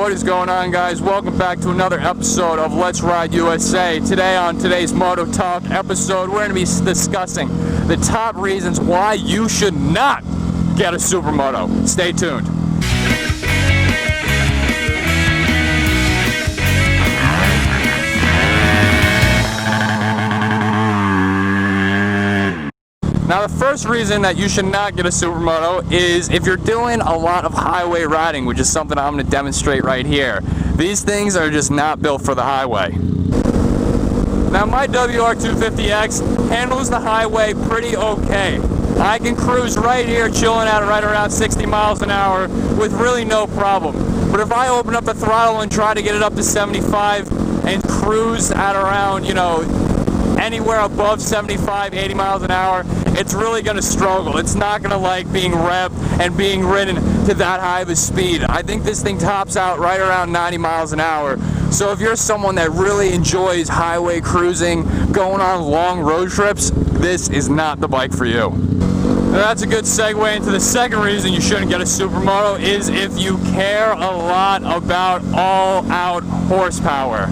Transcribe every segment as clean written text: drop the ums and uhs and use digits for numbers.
What is going on, guys? Welcome back to another episode of Let's Ride USA. Today on today's Mototalk episode, we're going to be discussing the top reasons why you should not get a Supermoto. Stay tuned. Now, the first reason that you should not get a Supermoto is if you're doing a lot of highway riding, which is something I'm going to demonstrate right here. These things are just not built for the highway. Now, my WR250X handles the highway pretty okay. I can cruise right here, chilling at right around 60 miles an hour with really no problem. But if I open up the throttle and try to get it up to 75 and cruise at around, anywhere above 75, 80 miles an hour, it's really going to struggle. It's not going to like being revved and being ridden to that high of a speed. I think this thing tops out right around 90 miles an hour. So if you're someone that really enjoys highway cruising, going on long road trips, this is not the bike for you. Now, that's a good segue into the second reason you shouldn't get a Supermoto is if you care a lot about all-out horsepower.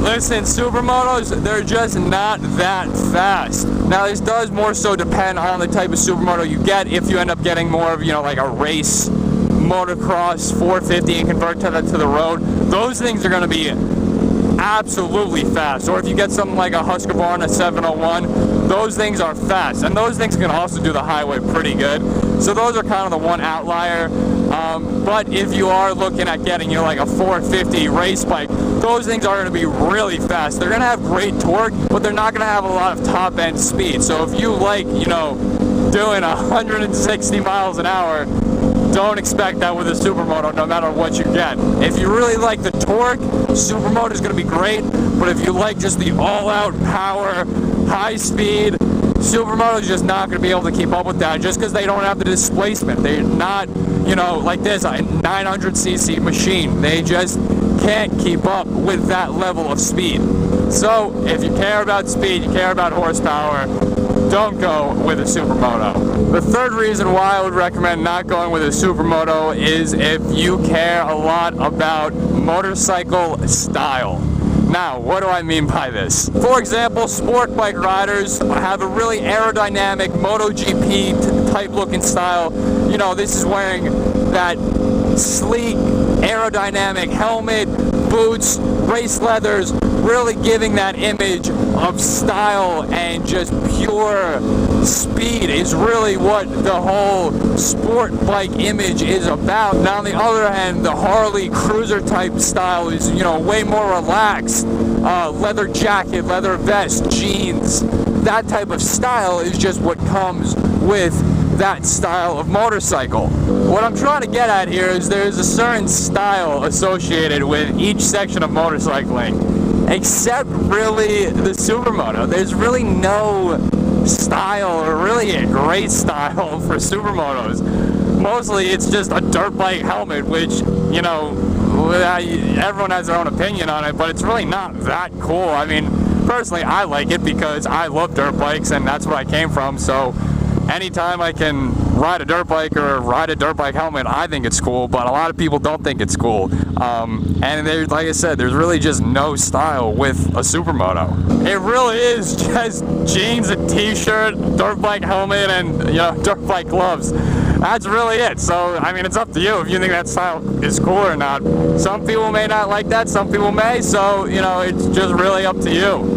Listen, Supermotos, they're just not that fast. Now, this does more so depend on the type of Supermoto you get. If you end up getting more of, like a race motocross 450 and convert that to the road, those things are going to be absolutely fast. Or if you get something like a Husqvarna 701, those things are fast. And those things can also do the highway pretty good. So those are kind of the one outlier. But if you are looking at getting, like a 450 race bike, those things are going to be really fast. They're going to have great torque, but they're not going to have a lot of top-end speed. So if you like, doing 160 miles an hour, don't expect that with a Supermoto, no matter what you get. If you really like the torque, Supermoto is going to be great. But if you like just the all-out power, high speed, Supermoto is just not going to be able to keep up with that just because they don't have the displacement. They're not, like this, a 900cc machine. They just can't keep up with that level of speed. So if you care about speed, you care about horsepower, don't go with a Supermoto. The third reason why I would recommend not going with a Supermoto is if you care a lot about motorcycle style. Now, what do I mean by this? For example, sport bike riders have a really aerodynamic MotoGP type looking style. This is wearing that sleek aerodynamic helmet, boots, race leathers, really giving that image of style and just pure speed is really what the whole sport bike image is about. Now, on the other hand, the Harley cruiser type style is, way more relaxed. Leather jacket, leather vest, jeans. That type of style is just what comes with that style of motorcycle. What I'm trying to get at here is there's a certain style associated with each section of motorcycling, except really the Supermoto. There's really no style or really a great style for Supermotos. Mostly it's just a dirt bike helmet, which, everyone has their own opinion on it, but it's really not that cool. I mean, personally, I like it because I love dirt bikes and that's where I came from, so anytime I can ride a dirt bike or ride a dirt bike helmet, I think it's cool, but a lot of people don't think it's cool. And there's, like I said, there's really just no style with a Supermoto. It really is just jeans, a t-shirt, dirt bike helmet, and dirt bike gloves. That's really it. So, I mean, it's up to you if you think that style is cool or not. Some people may not like that, some people may, so, it's just really up to you.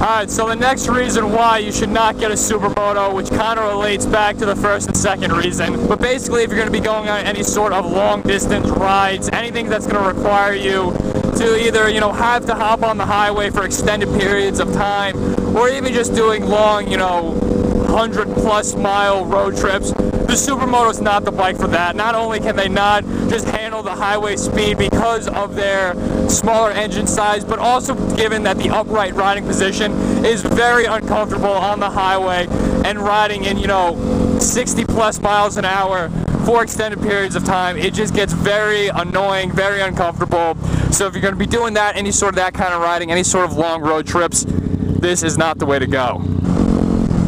Alright, so the next reason why you should not get a Supermoto, which kind of relates back to the first and second reason, but basically if you're going to be going on any sort of long distance rides, anything that's going to require you to either, have to hop on the highway for extended periods of time, or even just doing long, 100+ mile road trips, the Supermoto is not the bike for that. Not only can they not just handle the highway speed because of their smaller engine size, but also given that the upright riding position is very uncomfortable on the highway and riding in, 60+ miles an hour for extended periods of time, it just gets very annoying, very uncomfortable. So if you're going to be doing that, any sort of that kind of riding, any sort of long road trips, this is not the way to go.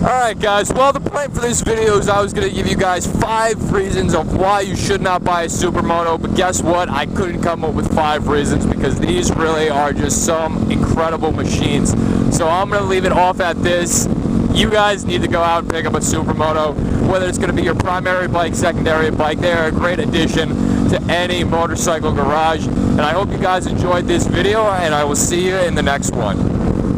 Alright guys, well the plan for this video is I was going to give you guys 5 reasons of why you should not buy a Supermoto, but guess what? I couldn't come up with 5 reasons because these really are just some incredible machines. So I'm going to leave it off at this. You guys need to go out and pick up a Supermoto, whether it's going to be your primary bike, secondary bike. They're a great addition to any motorcycle garage. And I hope you guys enjoyed this video, and I will see you in the next one.